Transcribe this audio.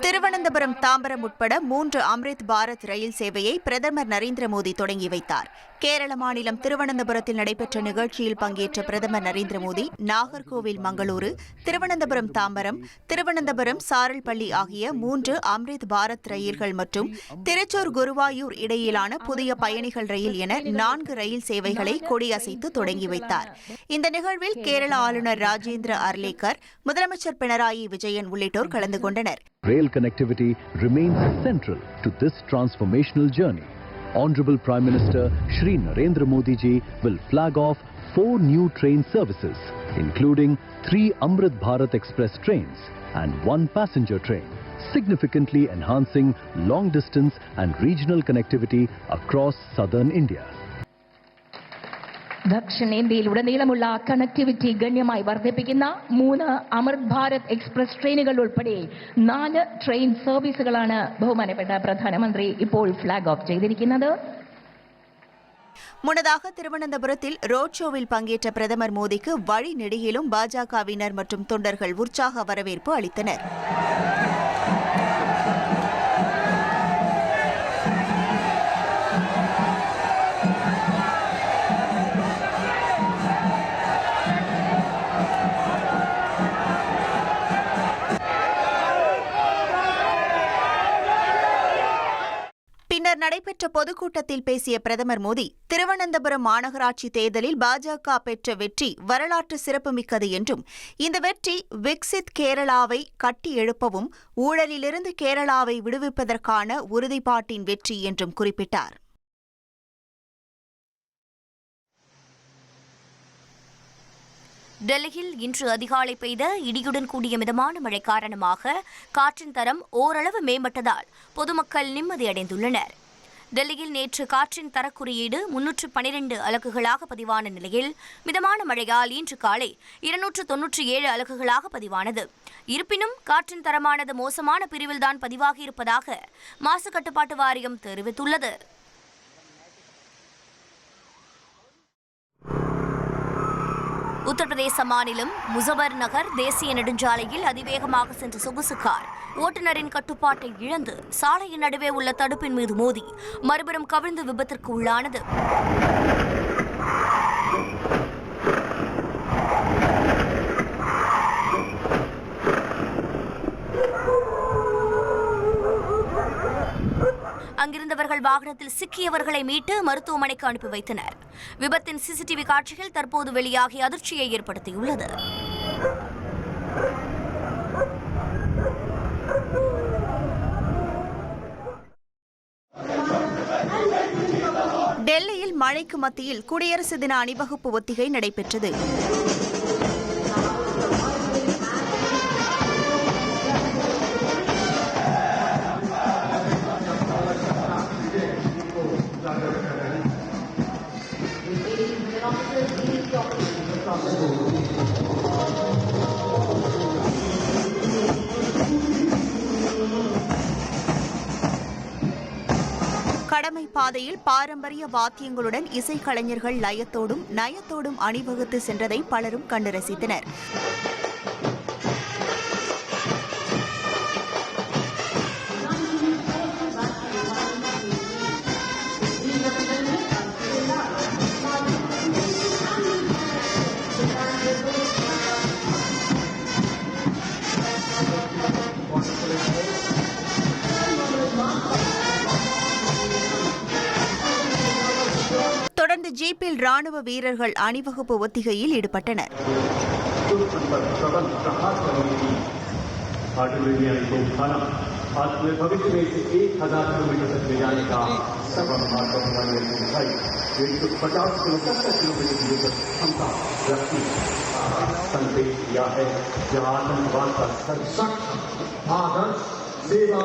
திருவனந்தபுரம் தாம்பரம் உட்பட 3 அம்ரித் பாரத் ரயில் சேவையை பிரதமர் நரேந்திர மோடி தொடங்கி வைத்தார். கேரள மாநிலம் திருவனந்தபுரத்தில் நடைபெற்ற நிகழ்ச்சியில் பங்கேற்ற பிரதமர் நரேந்திர மோடி நாகர்கோவில் மங்களூரு, திருவனந்தபுரம் தாம்பரம், திருவனந்தபுரம் சாரல்பள்ளி ஆகிய 3 அம்ரித் பாரத் ரயில்கள் மற்றும் திருச்சூர் குருவாயூர் இடையிலான புதிய பயணிகள் ரயில் என 4 ரயில் சேவைகளை கொடியசைத்து தொடங்கி வைத்தார். இந்த நிகழ்வில் கேரள ஆளுநர் ராஜேந்திர அர்லேக்கர், முதலமைச்சர் பினராயி விஜயன் உள்ளிட்டோர் கலந்து கொண்டனர். Rail connectivity remains central to this transformational journey. Honorable Prime Minister Shri Narendra Modi ji will flag off 4 new train services, including 3 Amrit Bharat Express trains and 1 passenger train, significantly enhancing long-distance and regional connectivity across southern India. ദക്ഷിണേന്ത്യയിലുടനീളമുള്ള connectivity ഗണ്യമായി വർദ്ധിപ്പിക്കുന്ന 3 അമൃത് Bharat express ട്രെയിനുകൾ ഉൾപ്പെടെ 4 train സർവീസുകളാണ് ബഹുമാനപ്പെട്ട പ്രധാനമന്ത്രി ഇപ്പോൾ flag off ചെയ്തിരിക്കുന്നത്. முன்னதாக திருவனந்தபுரத்தில் ரோட் ஷோவில் பங்கேற்ற பிரதமர் மோடிக்கு வழி நெடுகிலும் பாஜகவினர் மற்றும் தொண்டர்கள் உற்சாக வரவேற்பு அளித்தனர். பின்னர் நடைபெற்ற பொதுக்கூட்டத்தில் பேசிய பிரதமர் மோடி, திருவனந்தபுரம் மாநகராட்சி தேர்தலில் பாஜக பெற்ற வெற்றி வரலாற்று சிறப்புமிக்கது என்றும், இந்த வெற்றி விக்சித் கேரளாவை கட்டி எழுப்பவும் ஊழலிலிருந்து கேரளாவை விடுவிப்பதற்கான உறுதிப்பாட்டின் வெற்றி என்றும் குறிப்பிட்டார். டெல்லியில் இன்று அதிகாலை பெய்த இடியுடன் கூடிய மிதமான மழை காரணமாக காற்றின் தரம் ஓரளவு மேம்பட்டதால் பொதுமக்கள் நிம்மதியடைந்துள்ளனர். டெல்லியில் நேற்று காற்றின் தரக்குறியீடு 312 அலகுகளாக பதிவான நிலையில் மிதமான மழையால் இன்று காலை 297 அலகுகளாக பதிவானது. இருப்பினும் காற்றின் தரமானது மோசமான பிரிவில்தான் பதிவாகியிருப்பதாக மாசு கட்டுப்பாட்டு வாரியம் தெரிவித்துள்ளது. உத்தரப்பிரதேச மாநிலம் முசபர் நகர் தேசிய நெடுஞ்சாலையில் அதிவேகமாக சென்ற சொகுசு கார் ஓட்டுநரின் கட்டுப்பாட்டை இழந்து சாலையின் நடுவே உள்ள தடுப்பின் மீது மோதி மறுபுறம் கவிழ்ந்து விபத்திற்கு உள்ளானது. அங்கிருந்தவர்கள் வாகனத்தில் சிக்கியவர்களை மீட்டு மருத்துவமனைக்கு அனுப்பி வைத்தனர். விபத்தின் சிசிடிவி காட்சிகள் தற்போது வெளியாகி அதிர்ச்சியை ஏற்படுத்தியுள்ளது. டெல்லியில் மழைக்கு மத்தியில் குடியரசு தின அணிவகுப்பு ஒத்திகை நடைபெற்றது. கடமை பாதையில் பாரம்பரிய வாத்தியங்களுடன் இசைக்கலைஞர்கள் லயத்தோடும் நயத்தோடும் அணிவகுத்து சென்றதை பலரும் கண்டு ரசித்தனர். தொடர்ந்து ஜீப்பில் ராணுவ வீரர்கள் அணிவகுப்பு ஒத்திகையில் ஈடுபட்டனர். संदेश दिया है, जहां आतंकवाद का सख्त आदर्श सेवा